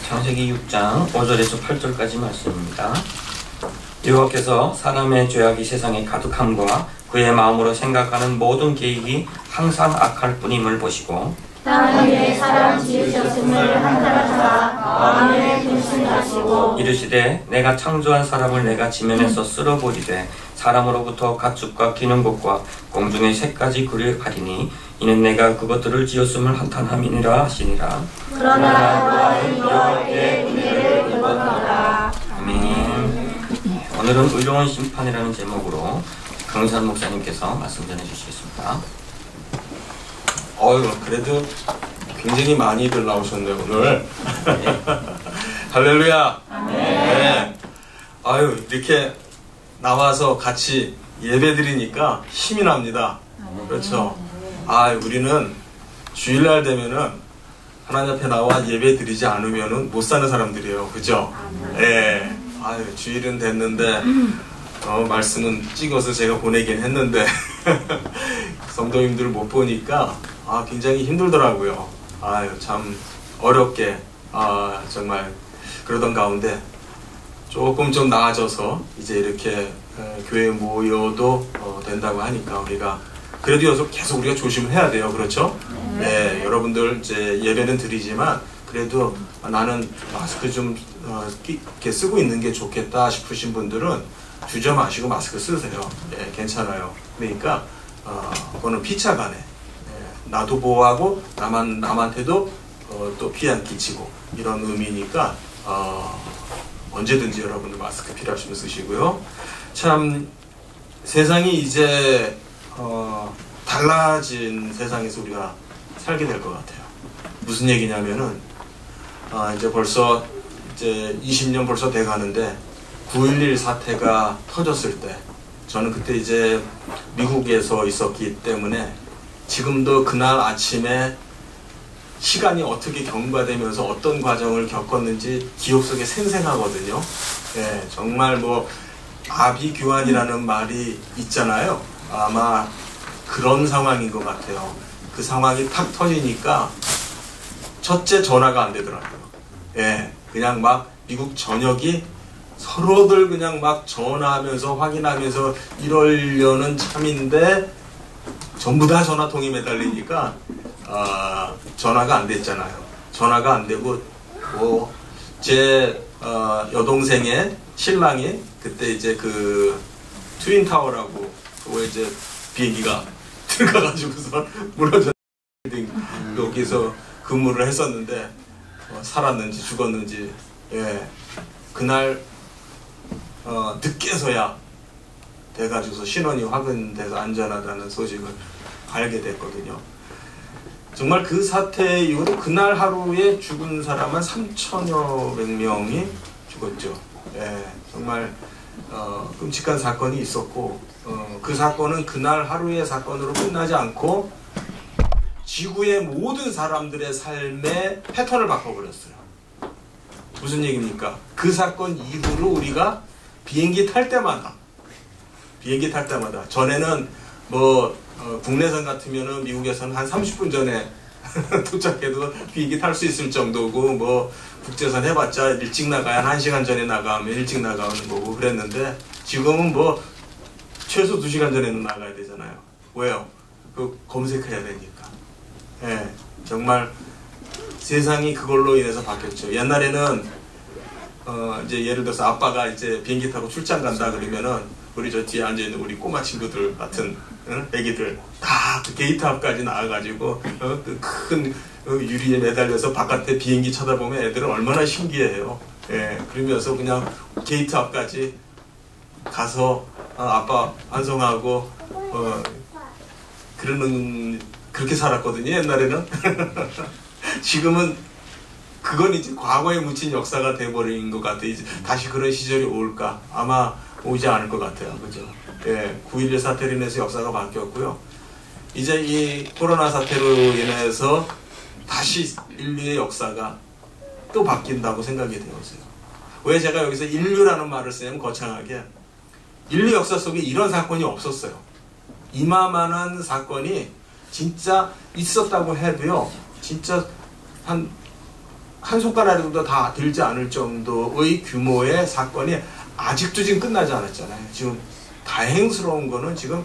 창세기 6장 5절에서 8절까지 말씀입니다. 여호와께서 사람의 죄악이 세상에 가득함과 그의 마음으로 생각하는 모든 계획이 항상 악할 뿐임을 보시고 땅 위에 사람 지으셨음을 한탄하사 마음에 근심하시고 이르시되 내가 창조한 사람을 내가 지면에서 쓸어버리되 사람으로부터 가축과 기는 것과 공중의 새까지 그리하리니 이는 내가 그것들을 지었음을 한탄함이니라 하시니라. 그러나 노아는 여호와께 은혜를 입었노라. 아멘. 오늘은 의로운 심판이라는 제목으로 강산 목사님께서 말씀 전해주시겠습니다. 그래도 굉장히 많이들 나오셨네요 오늘. 할렐루야. 네. 이렇게 나와서 같이 예배 드리니까 힘이 납니다. 그렇죠. 우리는 주일날 되면은 하나님 앞에 나와 예배 드리지 않으면은 못 사는 사람들이에요. 그죠? 예. 주일은 됐는데 말씀은 찍어서 제가 보내긴 했는데 성도님들 못 보니까 굉장히 힘들더라고요. 참 어렵게 정말 그러던 가운데 조금 좀 나아져서 이제 이렇게 교회에 모여도 된다고 하니까 우리가 그래도 계속 우리가 조심을 해야 돼요. 그렇죠? 네, 여러분들 이제 예배는 드리지만 그래도 나는 마스크 좀 이렇게 쓰고 있는 게 좋겠다 싶으신 분들은 주저 마시고 마스크 쓰세요. 네, 괜찮아요. 그러니까 그거는 피차간에 나도 보호하고 남한테도 또 피해 안 끼치고 이런 의미니까 언제든지 여러분들 마스크 필요하시면 쓰시고요. 참 세상이 이제 달라진 세상에서 우리가 살게 될 것 같아요. 무슨 얘기냐면은 이제 벌써 이제 20년 벌써 돼 가는데 9.11 사태가 터졌을 때 저는 그때 이제 미국에서 있었기 때문에 지금도 그날 아침에 시간이 어떻게 경과되면서 어떤 과정을 겪었는지 기억 속에 생생하거든요. 네, 정말 아비규환이라는 말이 있잖아요. 아마 그런 상황인 것 같아요. 그 상황이 탁 터지니까 첫째 전화가 안 되더라고요. 예, 그냥 미국 전역이 서로들 그냥 전화하면서 확인하면서 이러려는 참인데 전부 다 전화통이 매달리니까 전화가 안 됐잖아요. 전화가 안 되고 제 여동생의 신랑이 그때 이제 그 트윈타워라고 그거 이제 비행기가 들어가가지고서 무너져 여기서 근무를 했었는데 살았는지 죽었는지 그날 늦게서야 돼가지고서 신원이 확인돼서 안전하다는 소식을 알게 됐거든요. 정말 그 사태 이후로 그날 하루에 죽은 사람은 3,000여 명이 죽었죠. 정말 끔찍한 사건이 있었고 그 사건은 그날 하루의 사건으로 끝나지 않고 지구의 모든 사람들의 삶의 패턴을 바꿔버렸어요. 무슨 얘기입니까? 그 사건 이후로 우리가 비행기 탈 때마다 전에는 국내선 같으면은 미국에서는 한 30분 전에 도착해도 비행기 탈 수 있을 정도고 국제선 해봤자 일찍 나가야 1시간 전에 나가면 일찍 나가는 거고 그랬는데 지금은 최소 2시간 전에는 나가야 되잖아요. 왜요? 검색해야 되니까. 정말 세상이 그걸로 인해서 바뀌었죠. 옛날에는 이제 예를 들어서 아빠가 이제 비행기 타고 출장 간다 그러면은 우리 저 뒤에 앉아있는 우리 꼬마 친구들 같은 애기들 다 그 게이트 앞까지 나와가지고 그 큰 유리에 매달려서 바깥에 비행기 쳐다보면 애들은 얼마나 신기해요. 그러면서 그냥 게이트 앞까지 가서 아빠 안성하고 그렇게 살았거든요. 옛날에는. 지금은 그건 이제 과거에 묻힌 역사가 돼버린 것 같아요. 이제 다시 그런 시절이 올까? 아마 오지 않을 것 같아요. 그죠? 9.11 사태로 인해서 역사가 바뀌었고요. 이제 이 코로나 사태로 인해서 다시 인류의 역사가 또 바뀐다고 생각이 되었어요. 왜 제가 여기서 인류라는 말을 쓰냐면 거창하게 인류 역사 속에 이런 사건이 없었어요. 이마만한 사건이 진짜 있었다고 해도요. 진짜 한 한 손가락도 다 들지 않을 정도의 규모의 사건이 아직도 지금 끝나지 않았잖아요. 지금 다행스러운 거는 지금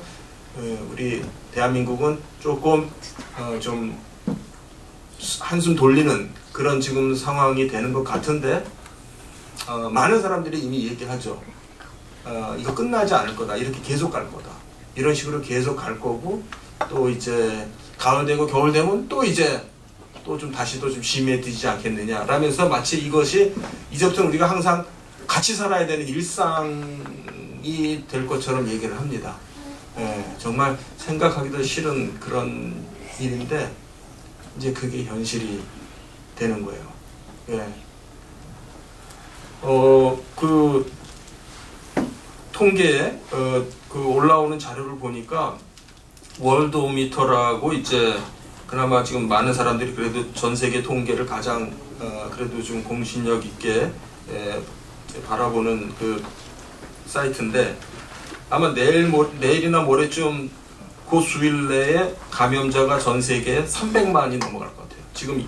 우리 대한민국은 조금 좀 한숨 돌리는 그런 지금 상황이 되는 것 같은데, 많은 사람들이 이미 얘기하죠. 이거 끝나지 않을 거다. 이렇게 계속 갈 거다. 이런 식으로 계속 갈 거고, 또 이제 가을 되고 겨울 되면 또 이제 또 좀 다시 또 좀 심해지지 않겠느냐 라면서 마치 이것이 이제부터 우리가 항상 같이 살아야 되는 일상이 될 것처럼 얘기를 합니다. 정말 생각하기도 싫은 그런 일인데 이제 그게 현실이 되는 거예요. 그 통계에 그 올라오는 자료를 보니까 월드오미터라고 이제 그나마 지금 많은 사람들이 그래도 전 세계 통계를 가장 그래도 좀 공신력 있게 바라보는 그 사이트인데, 아마 내일이나 모레쯤 그 수일 내에 감염자가 전 세계에 300만이 넘어갈 것 같아요. 지금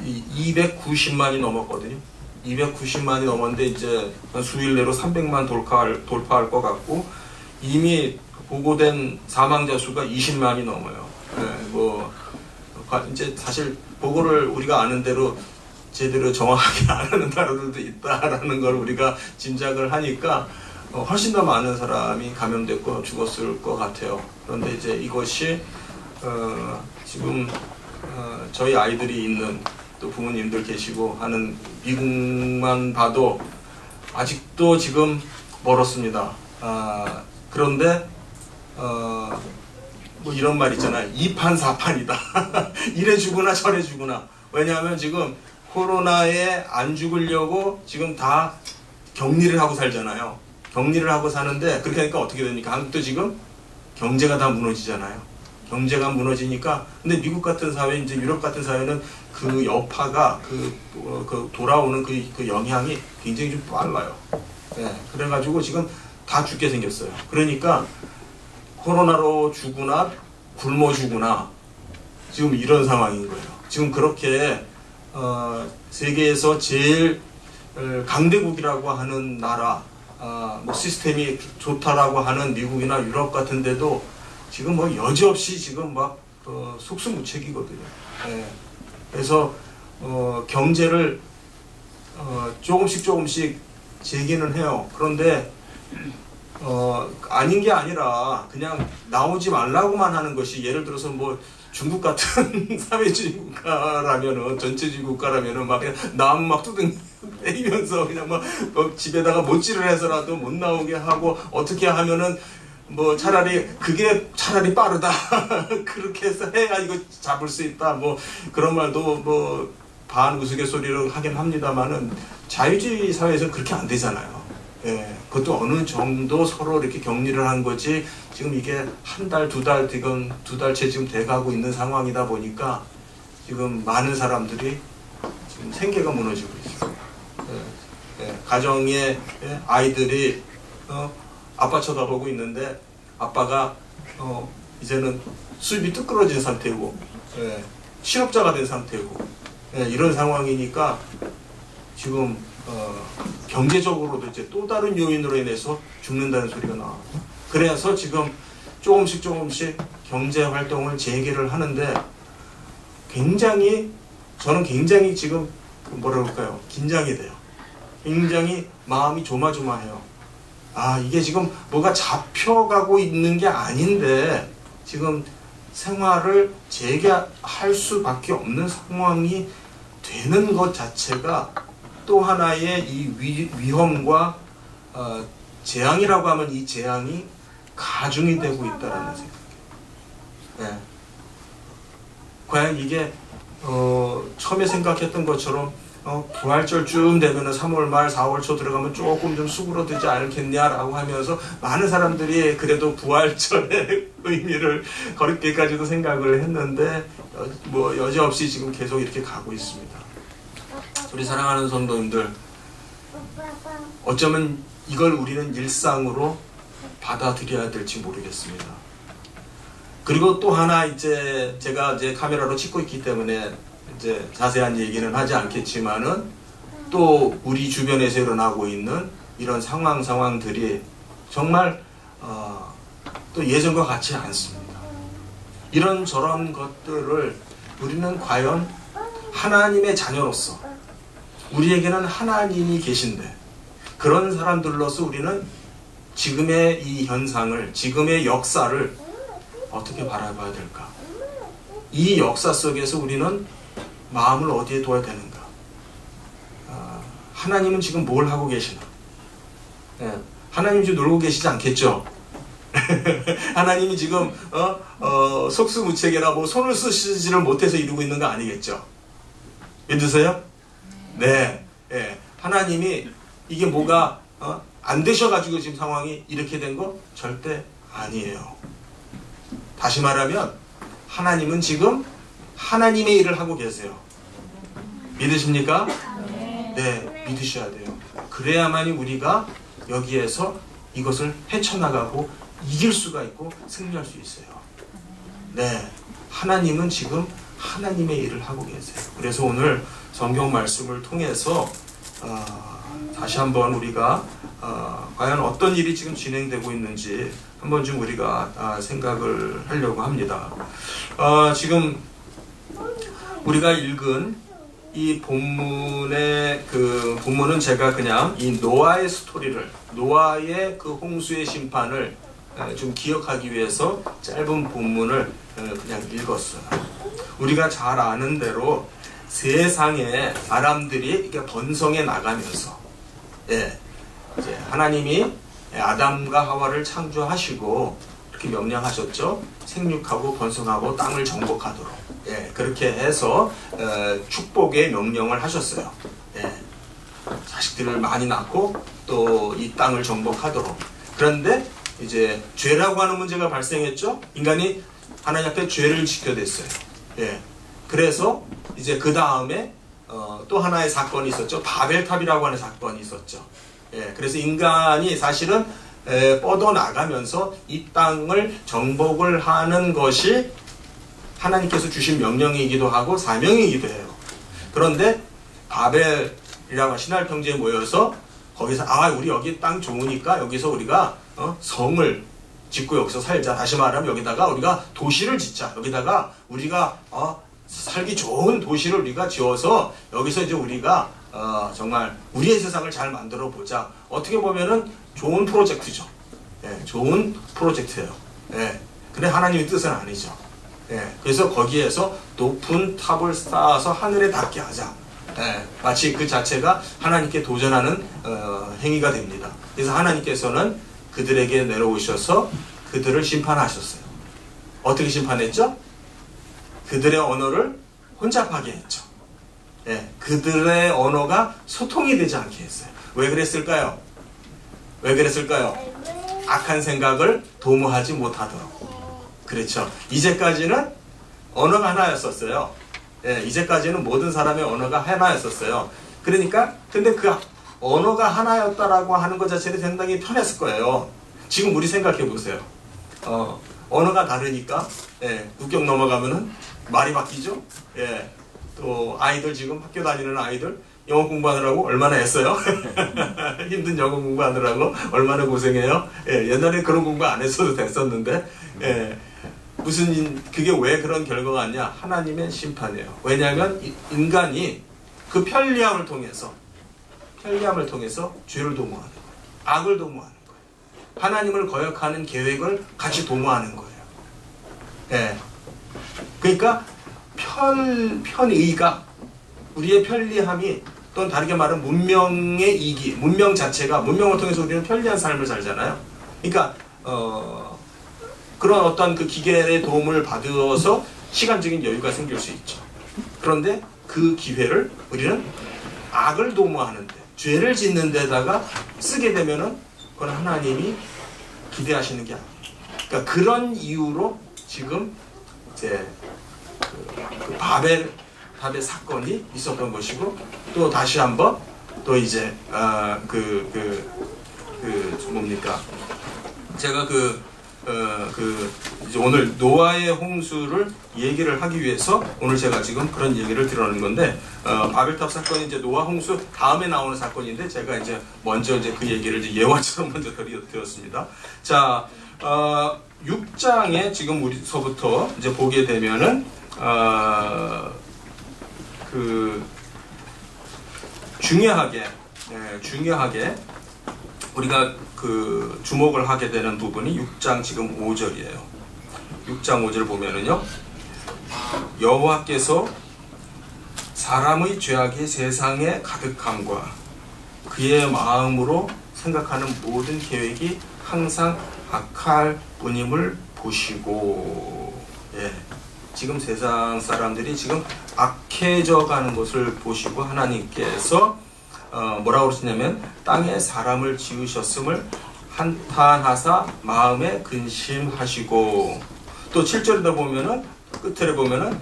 290만이 넘었거든요. 290만이 넘었는데 이제 수일 내로 300만 돌파할 것 같고, 이미 보고된 사망자 수가 20만이 넘어요. 뭐 이제 사실 보고를 우리가 아는 대로 제대로 정확하게 안 하는 나라들도 있다라는 걸 우리가 짐작을 하니까 훨씬 더 많은 사람이 감염됐고 죽었을 것 같아요. 그런데 이제 이것이 지금 저희 아이들이 있는 또 부모님들 계시고 하는 미국만 봐도 아직도 지금 멀었습니다. 그런데 뭐 이런 말 있잖아요. 2판 4판이다. 이래 주구나 저래 주구나. 왜냐하면 지금 코로나에 안 죽으려고 지금 다 격리를 하고 살잖아요. 격리를 하고 사는데 그렇게 하니까 어떻게 됩니까? 한국도 지금 경제가 다 무너지잖아요. 경제가 무너지니까, 근데 미국 같은 사회, 이제 유럽 같은 사회는 그 여파가 그 돌아오는 그 영향이 굉장히 좀 빨라요. 그래가지고 지금 다 죽게 생겼어요. 그러니까 코로나로 죽으나 굶어 죽으나 지금 이런 상황인 거예요. 지금 그렇게 세계에서 제일 강대국이라고 하는 나라, 뭐 시스템이 좋다라고 하는 미국이나 유럽 같은 데도 지금 뭐 여지없이 지금 막 속수무책이거든요. 그래서 경제를 조금씩 재기는 해요. 그런데 아닌 게 아니라 그냥 나오지 말라고만 하는 것이, 예를 들어서 뭐 중국 같은 사회주의 국가라면은, 전체주의 국가라면은 막 그냥 나무 막 뜯으면서 그냥 뭐 집에다가 못질을 해서라도 못 나오게 하고, 어떻게 하면은 뭐 그게 차라리 빠르다. 그렇게 해서 해야 이거 잡을 수 있다. 뭐 그런 말도 뭐 반 우스갯소리로 하긴 합니다만은, 자유주의 사회에서는 그렇게 안 되잖아요. 그것도 어느 정도 서로 이렇게 격리를 한 거지, 지금 이게 한 달, 두 달째 지금 돼가고 있는 상황이다 보니까 지금 많은 사람들이 지금 생계가 무너지고 있어요. 가정에 아이들이 아빠 쳐다보고 있는데 아빠가 이제는 수입이 뚝 끊어진 상태고, 실업자가 된 상태고, 이런 상황이니까 지금 경제적으로도 이제 또 다른 요인으로 인해서 죽는다는 소리가 나와요. 그래서 지금 조금씩 경제 활동을 재개를 하는데, 저는 굉장히 지금 뭐라 그럴까요? 긴장이 돼요. 굉장히 마음이 조마조마해요. 이게 지금 뭐가 잡혀가고 있는 게 아닌데 지금 생활을 재개할 수밖에 없는 상황이 되는 것 자체가 또 하나의 이 위험과 재앙이라고 하면 이 재앙이 가중이 되고 있다는 생각이에요. 과연 이게 처음에 생각했던 것처럼 부활절쯤 되면은 3월 말 4월 초 들어가면 조금 좀 수그러들지 않겠냐라고 하면서 많은 사람들이 그래도 부활절의 의미를 거리게까지도 생각을 했는데 뭐 여지없이 지금 계속 이렇게 가고 있습니다. 우리 사랑하는 성도님들, 어쩌면 이걸 우리는 일상으로 받아들여야 될지 모르겠습니다. 그리고 또 하나, 이제 제가 카메라로 찍고 있기 때문에 이제 자세한 얘기는 하지 않겠지만은 또 우리 주변에서 일어나고 있는 이런 상황들이 정말 또 예전과 같지 않습니다. 이런 저런 것들을 우리는 과연 하나님의 자녀로서 우리에게는 하나님이 계신데 그런 사람들로서 우리는 지금의 이 현상을, 지금의 역사를 어떻게 바라봐야 될까? 이 역사 속에서 우리는 마음을 어디에 둬야 되는가? 하나님은 지금 뭘 하고 계시나? 하나님 지금 놀고 계시지 않겠죠? 하나님이 지금 속수무책이나 뭐 손을 쓰시지를 못해서 이루고 있는 거 아니겠죠? 믿으세요? 네. 하나님이 이게 뭐가 안 되셔가지고 지금 상황이 이렇게 된 거 절대 아니에요. 다시 말하면 하나님은 지금 하나님의 일을 하고 계세요. 믿으십니까? 네, 믿으셔야 돼요. 그래야만이 우리가 여기에서 이것을 헤쳐나가고 이길 수가 있고 승리할 수 있어요. 네, 하나님은 지금 하나님의 일을 하고 계세요. 그래서 오늘 성경 말씀을 통해서 다시 한번 우리가 과연 어떤 일이 지금 진행되고 있는지 한번 좀 우리가 생각을 하려고 합니다. 지금 우리가 읽은 이 본문의 그 본문은 제가 그냥 이 노아의 스토리를, 노아의 그 홍수의 심판을 좀 기억하기 위해서 짧은 본문을 그냥 읽었어요. 우리가 잘 아는 대로 세상에 사람들이 이렇게 번성해 나가면서, 이제 하나님이 아담과 하와를 창조하시고 이렇게 명령하셨죠. 생육하고 번성하고 땅을 정복하도록. 그렇게 해서 축복의 명령을 하셨어요. 자식들을 많이 낳고 또 이 땅을 정복하도록. 그런데 이제 죄라고 하는 문제가 발생했죠. 인간이 하나님 앞에 죄를 지켜댔어요. 그래서 이제 그 다음에 또 하나의 사건이 있었죠. 바벨탑이라고 하는 사건이 있었죠. 그래서 인간이 사실은 뻗어나가면서 이 땅을 정복을 하는 것이 하나님께서 주신 명령이기도 하고 사명이기도 해요. 그런데 바벨이라고 신할 평지에 모여서 거기서 우리 여기 땅 좋으니까 여기서 우리가 성을 짓고 여기서 살자. 다시 말하면 여기다가 우리가 도시를 짓자. 여기다가 우리가 살기 좋은 도시를 우리가 지어서 여기서 이제 우리가 정말 우리의 세상을 잘 만들어 보자. 어떻게 보면은 좋은 프로젝트죠. 좋은 프로젝트예요. 근데 하나님의 뜻은 아니죠. 그래서 거기에서 높은 탑을 쌓아서 하늘에 닿게 하자. 마치 그 자체가 하나님께 도전하는 행위가 됩니다. 그래서 하나님께서는 그들에게 내려오셔서 그들을 심판하셨어요. 어떻게 심판했죠? 그들의 언어를 혼잡하게 했죠. 그들의 언어가 소통이 되지 않게 했어요. 왜 그랬을까요? 왜 그랬을까요? 악한 생각을 도모하지 못하도록. 그렇죠. 이제까지는 언어가 하나였었어요. 이제까지는 모든 사람의 언어가 하나였었어요. 그러니까 근데 그 언어가 하나였다라고 하는 것 자체는 상당히 편했을 거예요. 지금 우리 생각해 보세요. 언어가 다르니까 국경 넘어가면은 말이 바뀌죠. 또 아이들 지금 학교 다니는 아이들 영어 공부하느라고 얼마나 했어요? 힘든 영어 공부하느라고 얼마나 고생해요? 옛날에 그런 공부 안 했어도 됐었는데 그게 왜 그런 결과가 왔냐? 하나님의 심판이에요. 왜냐하면 인간이 그 편리함을 통해서 죄를 도모하는 거예요. 악을 도모하는 거예요. 하나님을 거역하는 계획을 같이 도모하는 거예요. 그러니까 편의가, 우리의 편리함이, 또는 다르게 말하면 문명의 이기, 문명을 통해서 우리는 편리한 삶을 살잖아요. 그러니까 그런 어떤 그 기계의 도움을 받아서 시간적인 여유가 생길 수 있죠. 그런데 그 기회를 우리는 악을 도모하는데, 죄를 짓는 데다가 쓰게 되면은 그건 하나님이 기대하시는 게 아니에요. 그러니까 그런 이유로 지금 이제 그 바벨탑의 사건이 있었던 것이고, 또 다시 한번 또 이제 뭡니까? 제가 이제 오늘 노아의 홍수를 얘기를 하기 위해서 오늘 제가 지금 그런 얘기를 드러낸 건데, 바벨탑 사건이 이제 노아 홍수 다음에 나오는 사건인데, 제가 이제 먼저 이제 그 얘기를 이제 예화처럼 먼저 드렸습니다. 자, 6장에 지금 우리서부터 이제 보게 되면은, 중요하게 우리가 주목을 하게 되는 부분이 6장 지금 5절이에요. 6장 5절 보면은요, 여호와께서 사람의 죄악이 세상에 가득함과 그의 마음으로 생각하는 모든 계획이 항상 악할 뿐임을 보시고, 지금 세상 사람들이 지금 악해져 가는 것을 보시고 하나님께서 뭐라고 그러시냐면, 땅에 사람을 지으셨음을 한탄하사 마음에 근심하시고, 또 7절에다 보면은, 끝에 보면은,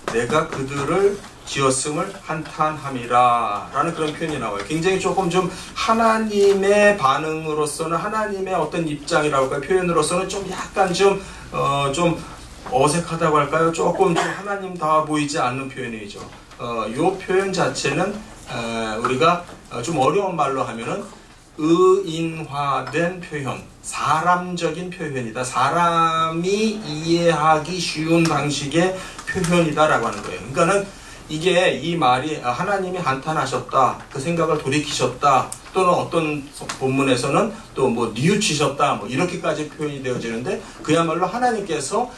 내가 그들을 지었음을 한탄함이라 라는 그런 표현이 나와요. 굉장히 조금 좀 하나님의 반응으로서는, 하나님의 어떤 입장이라고 할까요? 표현으로서는 좀 약간 좀 어색하다고 할까요? 조금 좀 하나님 다 보이지 않는 표현이죠. 요 표현 자체는 우리가 좀 어려운 말로 하면은 의인화된 표현, 사람적인 표현이다. 사람이 이해하기 쉬운 방식의 표현이다라고 하는 거예요. 그러니까는 이게 이 말이 하나님이 한탄하셨다, 그 생각을 돌이키셨다, 또는 어떤 본문에서는 또 뭐 뉘우치셨다, 뭐 이렇게까지 표현이 되어지는데, 그야말로 하나님께서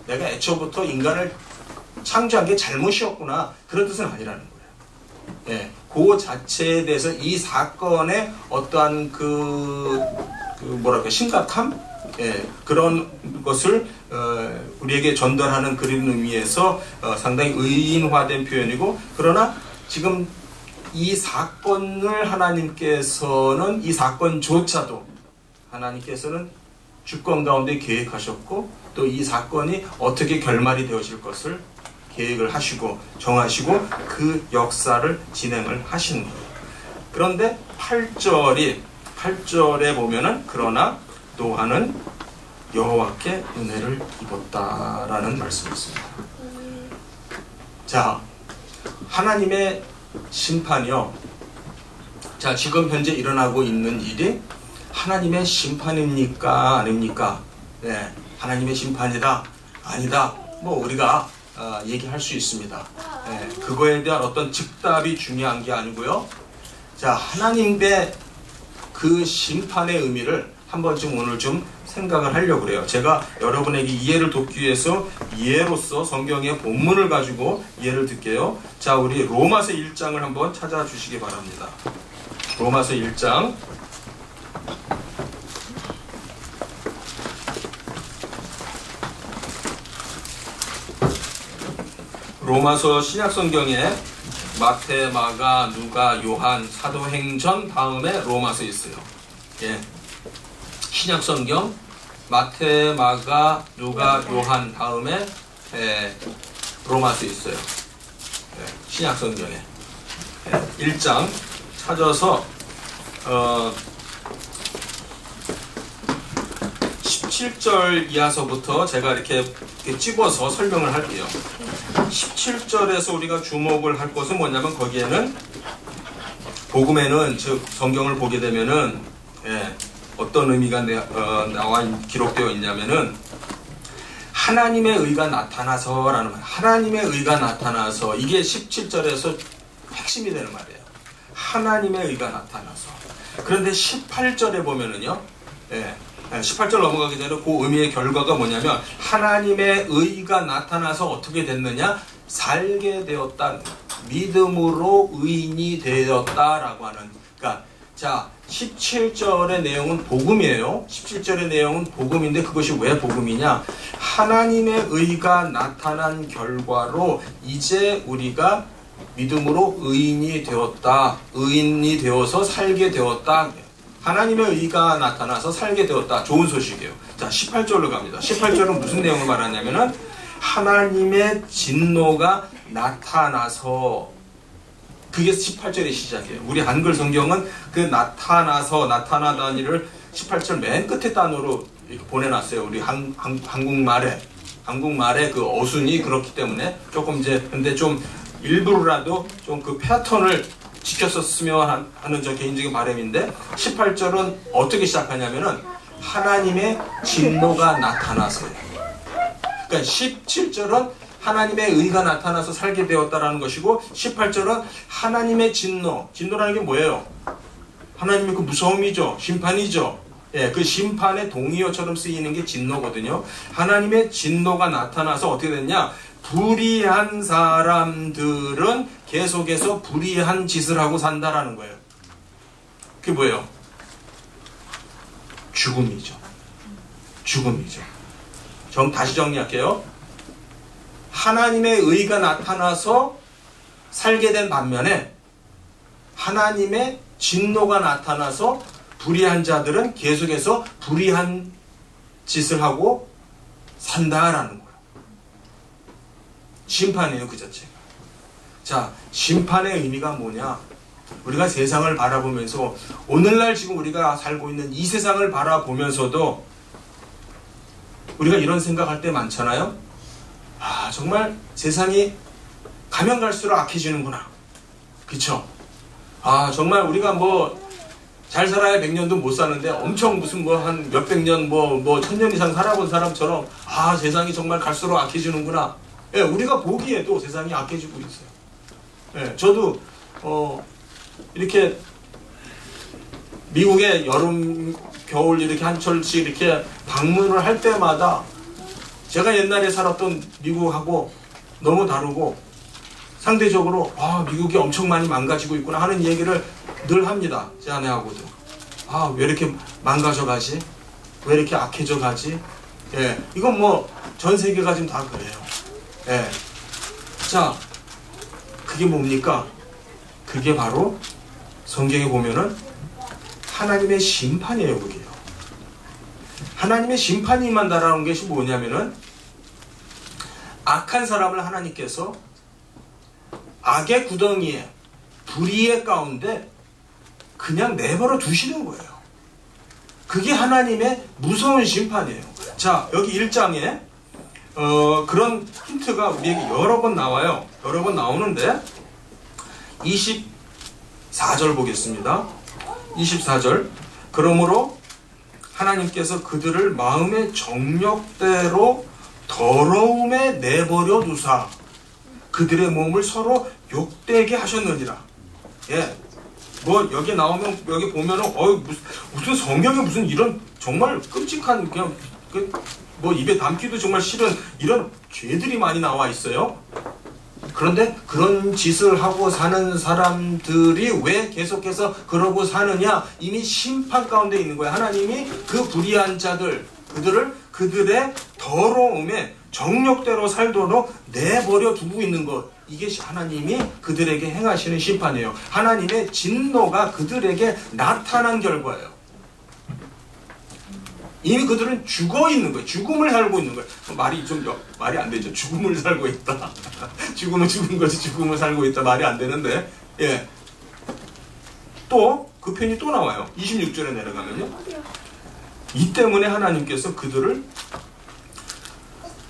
내가 애초부터 인간을 창조한 게 잘못이었구나, 그런 뜻은 아니라는 거예요. 그 자체에 대해서 이 사건의 어떠한 심각함? 그런 것을 우리에게 전달하는 그런 의미에서 상당히 의인화된 표현이고, 그러나 지금 이 사건을 하나님께서는, 이 사건조차도 하나님께서는 주권 가운데 계획하셨고, 또 이 사건이 어떻게 결말이 되어질 것을 계획을 하시고 정하시고 그 역사를 진행을 하신 거예요. 그런데 8절에 보면은, 그러나 노아는 여호와께 은혜를 입었다라는 말씀이 있습니다. 자, 하나님의 심판이요. 자, 지금 현재 일어나고 있는 일이 하나님의 심판입니까? 아닙니까? 하나님의 심판이다, 아니다, 뭐 우리가 얘기할 수 있습니다. 그거에 대한 어떤 즉답이 중요한 게 아니고요. 자, 하나님의 그 심판의 의미를 한번 좀 오늘 좀 생각을 하려고 그래요. 제가 여러분에게 이해를 돕기 위해서 이해로서 성경의 본문을 가지고 이해를 듣게요. 자, 우리 로마서 1장을 한번 찾아주시기 바랍니다. 로마서 1장. 로마서 신약성경에 마태, 마가, 누가, 요한, 사도행전 다음에 로마서 있어요. 신약성경 마태, 마가, 누가, 요한 다음에 로마서 있어요. 신약성경에 1장 찾아서 17절 이하서부터 제가 이렇게 찝어서 설명을 할게요. 17절에서 우리가 주목을 할 것은 뭐냐면, 거기에는 복음에는, 즉 성경을 보게 되면은 어떤 의미가 기록되어 있냐면은, 하나님의 의가 나타나서라는 말. 하나님의 의가 나타나서, 이게 17절에서 핵심이 되는 말이에요. 하나님의 의가 나타나서. 그런데 18절에 보면은요, 18절 넘어가기 전에 그 의미의 결과가 뭐냐면, 하나님의 의가 나타나서 어떻게 됐느냐? 살게 되었다. 믿음으로 의인이 되었다라고 하는. 그러니까 자, 17절의 내용은 복음이에요. 17절의 내용은 복음인데, 그것이 왜 복음이냐? 하나님의 의가 나타난 결과로 이제 우리가 믿음으로 의인이 되었다. 의인이 되어서 살게 되었다. 하나님의 의가 나타나서 살게 되었다. 좋은 소식이에요. 자, 18절로 갑니다. 18절은 무슨 내용을 말하냐면은, 하나님의 진노가 나타나서, 그게 18절의 시작이에요. 우리 한글 성경은 그 나타나서, 나타나다니를 18절 맨 끝에 단어로 이렇게 보내놨어요. 우리 한국말의 그 어순이 그렇기 때문에 조금 이제 근데 좀 일부러라도 좀 그 패턴을 지켰었으면 하는 저 개인적인 바람인데 18절은 어떻게 시작하냐면은 하나님의 진노가 나타나서요. 그러니까 17절은 하나님의 의가 나타나서 살게 되었다라는 것이고 18절은 하나님의 진노라는 게 뭐예요? 하나님의 그 무서움이죠. 심판이죠. 예, 그 심판의 동의어처럼 쓰이는 게 진노거든요. 하나님의 진노가 나타나서 어떻게 됐냐? 불의한 사람들은 계속해서 불의한 짓을 하고 산다라는 거예요. 그게 뭐예요? 죽음이죠. 다시 정리할게요. 하나님의 의가 나타나서 살게 된 반면에 하나님의 진노가 나타나서 불의한 자들은 계속해서 불의한 짓을 하고 산다라는 거예요. 심판이에요, 그 자체가. 자, 심판의 의미가 뭐냐? 우리가 세상을 바라보면서 오늘날 지금 우리가 살고 있는 이 세상을 바라보면서도 우리가 이런 생각할 때 많잖아요. 아, 정말 세상이 가면 갈수록 악해지는구나. 그쵸? 아, 정말 우리가 잘 살아야 100년도 못 사는데 엄청 무슨 한 몇백 년, 1000년 이상 살아본 사람처럼 아, 세상이 정말 갈수록 악해지는구나. 예, 우리가 보기에도 세상이 악해지고 있어요. 예, 저도, 이렇게 미국에 여름, 겨울 이렇게 한철씩 이렇게 방문을 할 때마다 제가 옛날에 살았던 미국하고 너무 다르고 상대적으로 미국이 엄청 많이 망가지고 있구나 하는 얘기를 늘 합니다. 제 아내하고도. 아, 왜 이렇게 망가져 가지? 왜 이렇게 악해져 가지? 예, 이건 전 세계가 지금 다 그래요. 예. 자, 그게 뭡니까? 그게 바로 성경에 보면은 하나님의 심판이에요, 그게요. 하나님의 심판이 임한다라는 것이 뭐냐면은 악한 사람을 하나님께서 악의 구덩이에 불의의 가운데 그냥 내버려 두시는 거예요. 그게 하나님의 무서운 심판이에요. 자, 여기 1장에 그런 힌트가 우리에게 여러 번 나와요. 여러 번 나오는데 24절 보겠습니다. 24절. 그러므로 하나님께서 그들을 마음의 정욕대로 더러움에 내버려 두사 그들의 몸을 서로 욕되게 하셨느니라. 예. 여기 나오면, 여기 보면은, 무슨 성경에 무슨 이런 정말 끔찍한, 그냥, 입에 담기도 정말 싫은 이런 죄들이 많이 나와 있어요. 그런데 그런 짓을 하고 사는 사람들이 왜 계속해서 그러고 사느냐? 이미 심판 가운데 있는 거예요. 하나님이 그 불의한 자들, 그들의 더러움에 정욕대로 살도록 내버려 두고 있는 것. 이게 하나님이 그들에게 행하시는 심판이에요. 하나님의 진노가 그들에게 나타난 결과예요. 이미 그들은 죽어 있는 거예요. 죽음을 살고 있는 거예요. 말이 안 되죠. 죽음을 살고 있다. 죽음은 죽은 거지. 죽음을 살고 있다. 말이 안 되는데. 예. 또 그 편이 또 나와요. 26절에 내려가면요. 이 때문에 하나님께서 그들을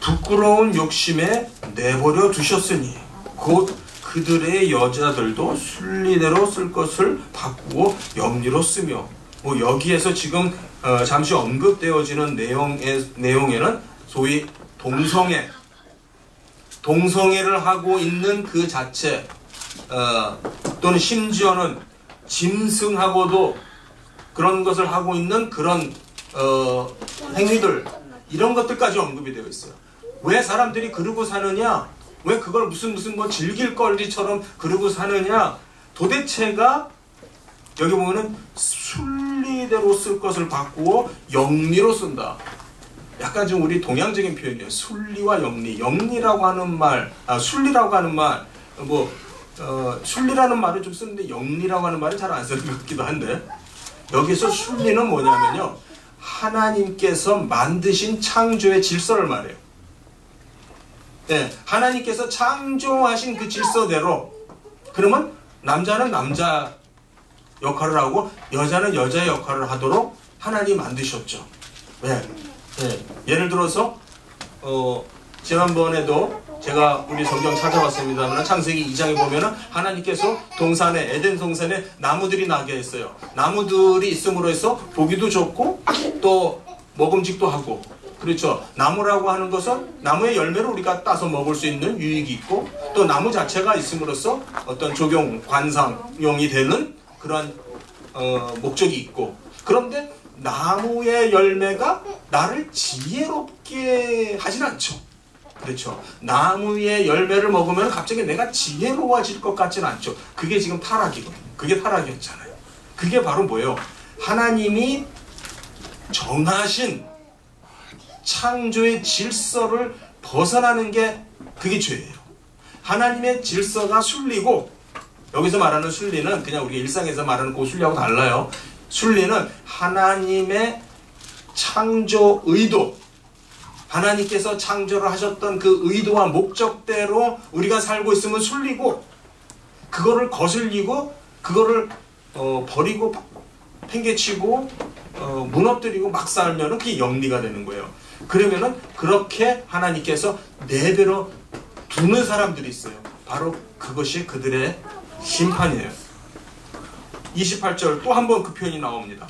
부끄러운 욕심에 내버려 두셨으니 곧 그들의 여자들도 순리대로 쓸 것을 바꾸고 영리로 쓰며 여기에서 지금 잠시 언급되어지는 내용에는 소위 동성애를 하고 있는 그 자체 또는 심지어는 짐승하고도 그런 것을 하고 있는 그런 행위들 이런 것들까지 언급이 되어 있어요. 왜 사람들이 그러고 사느냐? 왜 그걸 무슨 즐길 거리처럼 그러고 사느냐? 도대체가 여기 보면은 순리대로 쓸 것을 바꾸어 영리로 쓴다. 약간 좀 우리 동양적인 표현이에요. 순리와 영리. 영리라고 하는 말, 순리라고 하는 말, 순리라는 말을 좀 쓰는데 영리라고 하는 말은 잘 안 쓰는 것 같기도 한데 여기서 순리는 뭐냐면요. 하나님께서 만드신 창조의 질서를 말해요. 네, 하나님께서 창조하신 그 질서대로 그러면 남자는 남자 역할을 하고 여자는 여자의 역할을 하도록 하나님 만드셨죠. 네. 예를 들어서 지난번에도 제가 우리 성경 찾아봤습니다만 창세기 2장에 보면은 하나님께서 동산에 에덴 동산에 나무들이 나게 했어요. 나무들이 있음으로 해서 보기도 좋고 또 먹음직도 하고, 그렇죠. 나무라고 하는 것은 나무의 열매를 우리가 따서 먹을 수 있는 유익이 있고, 또 나무 자체가 있음으로써 어떤 조경 관상용이 되는 그러한 목적이 있고, 그런데 나무의 열매가 나를 지혜롭게 하진 않죠. 그렇죠. 나무의 열매를 먹으면 갑자기 내가 지혜로워질 것 같지는 않죠. 그게 지금 타락이거든요. 그게 타락이었잖아요. 그게 바로 뭐예요? 하나님이 정하신 창조의 질서를 벗어나는 게 그게 죄예요. 하나님의 질서가 순리고, 여기서 말하는 순리는 그냥 우리가 일상에서 말하는 그 순리하고 달라요. 순리는 하나님의 창조 의도, 하나님께서 창조를 하셨던 그 의도와 목적대로 우리가 살고 있으면 순리고, 그거를 거슬리고 그거를 버리고 팽개치고 무너뜨리고 막 살면은 그게 영리가 되는 거예요. 그러면은 그렇게 하나님께서 내버려 두는 사람들이 있어요. 바로 그것이 그들의 심판이에요. 28절 또 한 번 그 표현이 나옵니다.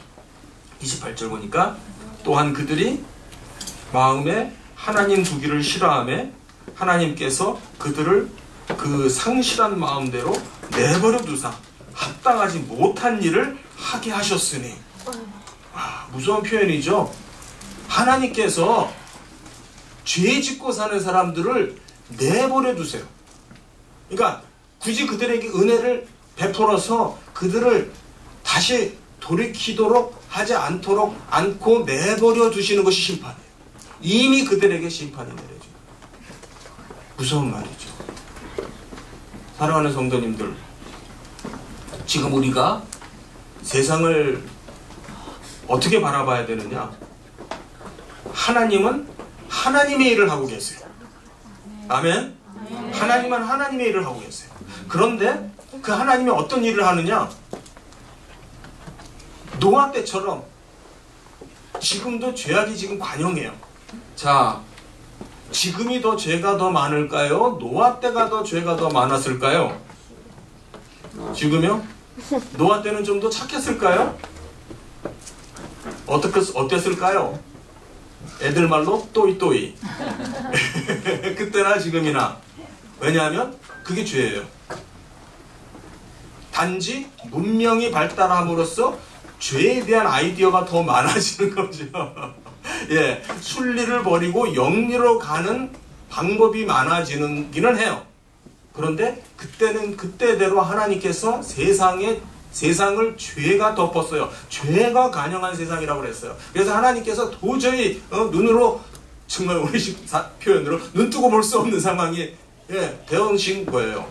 28절 보니까 또한 그들이 마음에 하나님 두기를 싫어하며 하나님께서 그들을 그 상실한 마음대로 내버려 두사 합당하지 못한 일을 하게 하셨으니. 와, 무서운 표현이죠. 하나님께서 죄 짓고 사는 사람들을 내버려 두세요. 그러니까 굳이 그들에게 은혜를 베풀어서 그들을 다시 돌이키도록 하지 않고 내버려 두시는 것이 심판이에요. 이미 그들에게 심판이 내려져요. 무서운 말이죠. 사랑하는 성도님들, 지금 우리가 세상을 어떻게 바라봐야 되느냐? 하나님은 하나님의 일을 하고 계세요. 아멘? 하나님은 하나님의 일을 하고 계세요. 그런데 그 하나님이 어떤 일을 하느냐? 노아 때처럼 지금도 죄악이 지금 관영해요. 자, 지금이 더 죄가 더 많을까요? 노아 때가 더 죄가 더 많았을까요? 지금요? 노아 때는 좀 더 착했을까요? 어땠을까요? 애들 말로 또이또이. 그때나 지금이나. 왜냐하면 그게 죄예요. 단지 문명이 발달함으로써 죄에 대한 아이디어가 더 많아지는 거죠. 예, 순리를 버리고 영리로 가는 방법이 많아지기는 해요. 그런데 그때는 그때대로 하나님께서 세상을 죄가 덮었어요. 죄가 관영한 세상이라고 그랬어요. 그래서 하나님께서 도저히 눈으로, 정말 우리식 표현으로 눈 뜨고 볼 수 없는 상황이 되어오신 거예요.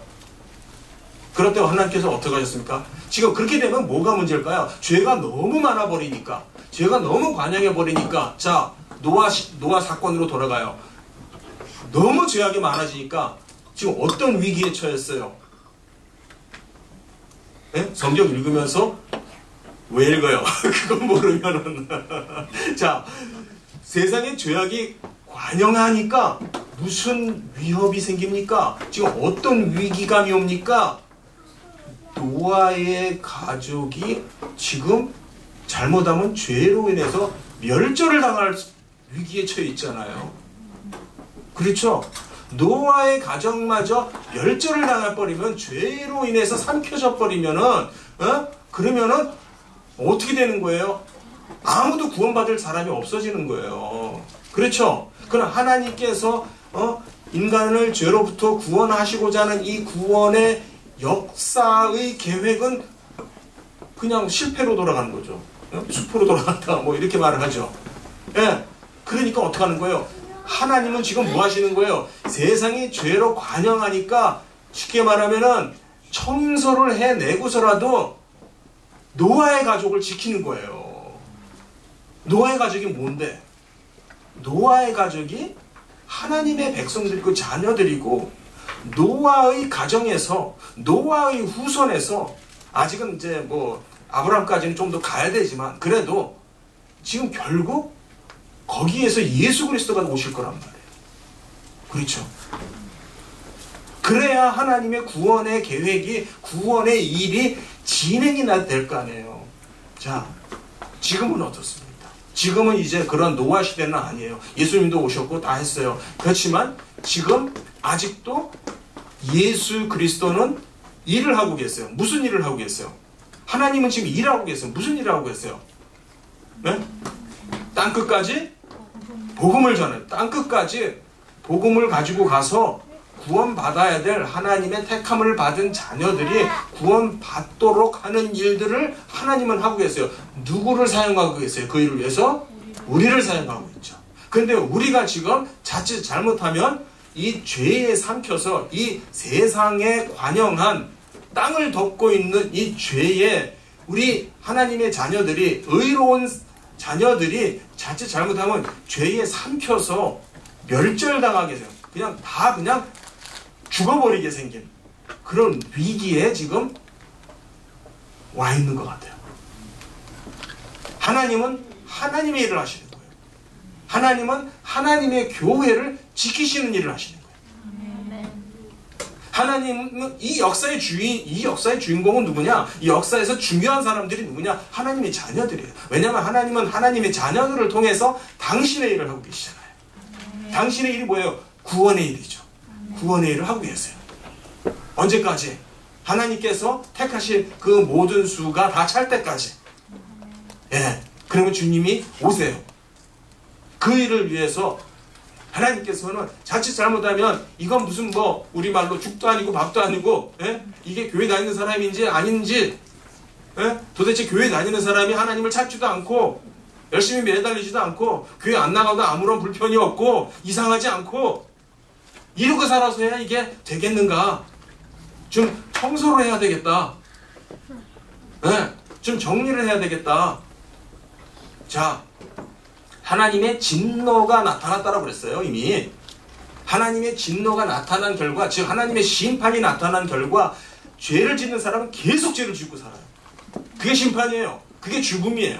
그럴 때 하나님께서 어떻게 하셨습니까? 지금 그렇게 되면 뭐가 문제일까요? 죄가 너무 많아버리니까, 죄가 너무 관영해버리니까, 자, 노아 사건으로 돌아가요. 너무 죄악이 많아지니까 지금 어떤 위기에 처했어요? 네? 성경 읽으면서 왜 읽어요? 그건 모르면은. 자, 세상에 죄악이 관영하니까 무슨 위협이 생깁니까? 지금 어떤 위기감이 옵니까? 노아의 가족이 지금 잘못하면 죄로 인해서 멸절을 당할 위기에 처해 있잖아요. 그렇죠? 노아의 가정마저 멸절을 당해버리면, 죄로 인해서 삼켜져 버리면은, 그러면은 어떻게 되는 거예요? 아무도 구원받을 사람이 없어지는 거예요. 그렇죠? 그러나 하나님께서 인간을 죄로부터 구원하시고자 하는 이 구원의 역사의 계획은 그냥 실패로 돌아가는 거죠. 수포로 돌아갔다 뭐 이렇게 말을 하죠. 예. 그러니까 어떻게 하는 거예요? 하나님은 지금 뭐 하시는 거예요? 세상이 죄로 관영하니까 쉽게 말하면은 청소를 해내고서라도 노아의 가족을 지키는 거예요. 노아의 가족이 뭔데? 노아의 가족이 하나님의 백성들이고 자녀들이고, 노아의 가정에서, 노아의 후손에서, 아직은 이제 뭐 아브라함까지는 좀 더 가야 되지만, 그래도 지금 결국 거기에서 예수 그리스도가 오실 거란 말이에요. 그렇죠? 그래야 하나님의 구원의 계획이, 구원의 일이 진행이 될 거 아니에요. 자, 지금은 어떻습니까? 지금은 이제 그런 노아 시대는 아니에요. 예수님도 오셨고 다 했어요. 그렇지만 지금 아직도 예수 그리스도는 일을 하고 계세요. 무슨 일을 하고 계세요? 하나님은 지금 일하고 계세요. 무슨 일을 하고 계세요? 네? 땅끝까지 복음을 전해요. 땅끝까지 복음을 가지고 가서 구원받아야 될 하나님의 택함을 받은 자녀들이 구원받도록 하는 일들을 하나님은 하고 계세요. 누구를 사용하고 계세요? 그 일을 위해서? 우리를 사용하고 있죠. 그런데 우리가 지금 자칫 잘못하면 이 죄에 삼켜서 이 세상에 관영한 땅을 덮고 있는 이 죄에 우리 하나님의 자녀들이, 의로운 자녀들이 자칫 잘못하면 죄에 삼켜서 멸절당하게 돼요. 그냥 죽어버리게 생긴 그런 위기에 지금 와 있는 것 같아요. 하나님은 하나님의 일을 하시는 거예요. 하나님은 하나님의 교회를 지키시는 일을 하시는 거예요. 하나님은 이 역사의 주인공은 누구냐? 이 역사에서 중요한 사람들이 누구냐? 하나님의 자녀들이에요. 왜냐하면 하나님은 하나님의 자녀들을 통해서 당신의 일을 하고 계시잖아요. 당신의 일이 뭐예요? 구원의 일이죠. 구원의 일을 하고 계세요. 언제까지? 하나님께서 택하신 그 모든 수가 다 찰 때까지. 예. 그러면 주님이 오세요. 그 일을 위해서 하나님께서는 자칫 잘못하면 이건 무슨 우리말로 죽도 아니고 밥도 아니고, 예? 이게 교회 다니는 사람인지 아닌지, 예? 도대체 교회 다니는 사람이 하나님을 찾지도 않고 열심히 매달리지도 않고 교회 안 나가도 아무런 불편이 없고 이상하지 않고 이러고 살아서야 이게 되겠는가? 좀 청소를 해야 되겠다. 네, 좀 정리를 해야 되겠다. 자, 하나님의 진노가 나타났다라고 그랬어요. 이미 하나님의 진노가 나타난 결과, 즉 하나님의 심판이 나타난 결과 죄를 짓는 사람은 계속 죄를 짓고 살아요. 그게 심판이에요. 그게 죽음이에요.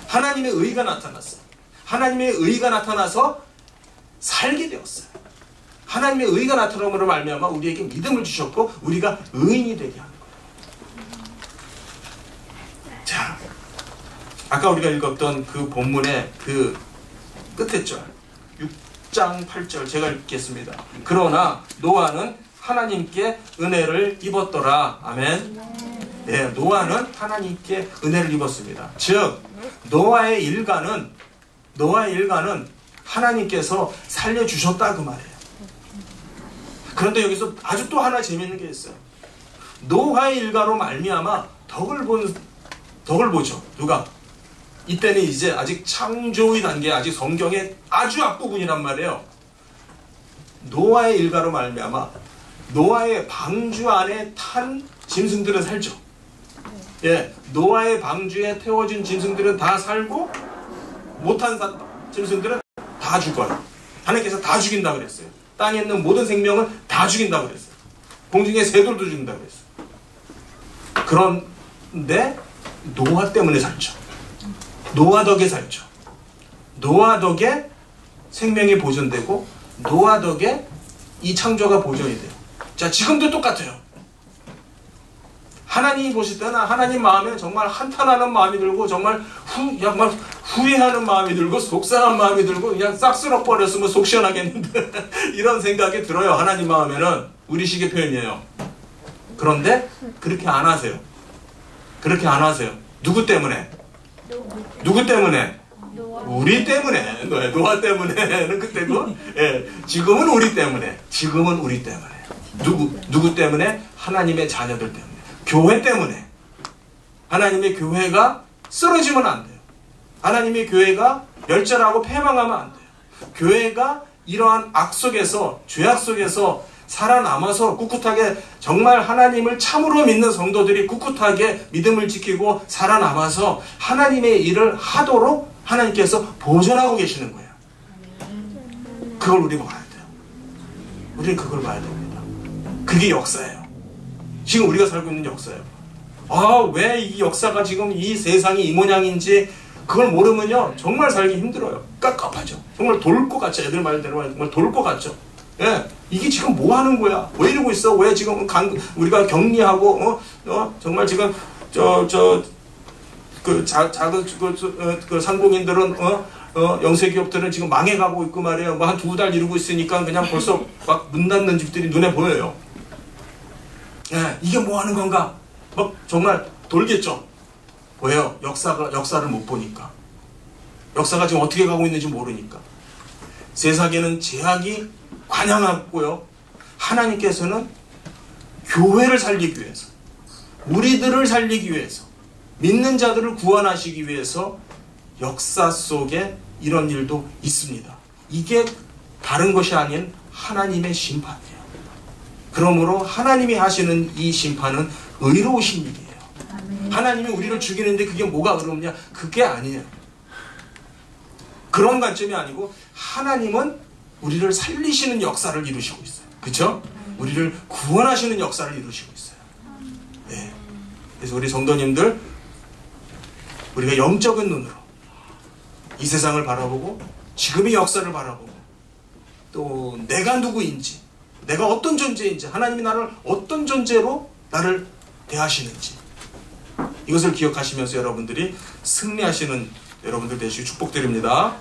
하나님의 의가 나타났어요. 하나님의 의가 나타나서 살게 되었어요. 하나님의 의가 나타남으로 말미암아 우리에게 믿음을 주셨고 우리가 의인이 되게 하는 거예요. 자, 아까 우리가 읽었던 그 본문의 그 끝에 절 6장 8절 제가 읽겠습니다. 그러나 노아는 하나님께 은혜를 입었더라. 아멘. 네, 노아는 하나님께 은혜를 입었습니다. 즉 노아의 일가는 하나님께서 살려주셨다 그 말이에요. 그런데 여기서 아주 또 하나 재미있는 게 있어요. 노아의 일가로 말미암아 덕을 보죠. 누가? 이때는 이제 아직 창조의 단계, 아직 성경의 아주 앞부분이란 말이에요. 노아의 일가로 말미암아 노아의 방주 안에 탄 짐승들은 살죠. 예, 노아의 방주에 태워진 짐승들은 다 살고 못한 짐승들은 다 죽어요. 하나님께서 다 죽인다고 그랬어요. 땅에 있는 모든 생명은 다 죽인다고 그랬어요. 공중의 새들도 죽인다고 그랬어요. 그런데 노아 때문에 살죠. 노아 덕에 살죠. 노아 덕에 생명이 보존되고 노아 덕에 이 창조가 보존이 돼요. 자, 지금도 똑같아요. 하나님이 보실 때는 하나님 마음에 정말 한탄하는 마음이 들고 정말 후회하는 마음이 들고 속상한 마음이 들고 그냥 싹 쓸어버렸으면 속 시원하겠는데 이런 생각이 들어요. 하나님 마음에는. 우리식의 표현이에요. 그런데 그렇게 안 하세요. 그렇게 안 하세요. 누구 때문에? 누구 때문에? 우리 때문에. 노아 때문에는 그때고, 예, 지금은 우리 때문에. 지금은 우리 때문에. 누구 때문에? 하나님의 자녀들 때문에. 교회 때문에. 하나님의 교회가 쓰러지면 안 돼요. 하나님의 교회가 멸절하고 패망하면 안 돼요. 교회가 이러한 악 속에서, 죄악 속에서 살아남아서 꿋꿋하게 정말 하나님을 참으로 믿는 성도들이 꿋꿋하게 믿음을 지키고 살아남아서 하나님의 일을 하도록 하나님께서 보존하고 계시는 거예요. 그걸 우리가 봐야 돼요. 우리는 그걸 봐야 됩니다. 그게 역사예요. 지금 우리가 살고 있는 역사예요. 왜 이 역사가 지금 이 세상이 이 모양인지 그걸 모르면요 정말 살기 힘들어요. 깝깝하죠. 정말 돌 것 같죠. 애들 말대로 정말 돌 것 같죠. 예, 이게 지금 뭐 하는 거야? 왜 이러고 있어? 왜 지금 우리가 격리하고 정말 지금 그 상공인들은 영세 기업들은 지금 망해가고 있고 말이에요. 뭐 한 2달 이루고 있으니까 그냥 벌써 막 문 닫는 집들이 눈에 보여요. 예, 이게 뭐 하는 건가? 막 정말 돌겠죠. 왜요? 역사를 못 보니까. 역사가 지금 어떻게 가고 있는지 모르니까. 세상에는 제약이 관영하고요. 하나님께서는 교회를 살리기 위해서, 우리들을 살리기 위해서, 믿는 자들을 구원하시기 위해서 역사 속에 이런 일도 있습니다. 이게 다른 것이 아닌 하나님의 심판이에요. 그러므로 하나님이 하시는 이 심판은 의로우신 일이에요. 하나님이 우리를 죽이는데 그게 뭐가 의롭냐? 그게 아니에요. 그런 관점이 아니고 하나님은 우리를 살리시는 역사를 이루시고 있어요. 그렇죠? 우리를 구원하시는 역사를 이루시고 있어요. 네. 그래서 우리 성도님들, 우리가 영적인 눈으로 이 세상을 바라보고 지금의 역사를 바라보고 또 내가 누구인지, 내가 어떤 존재인지, 하나님이 나를 어떤 존재로 나를 대하시는지, 이것을 기억하시면서 여러분들이 승리하시는 여러분들 되시기 축복드립니다.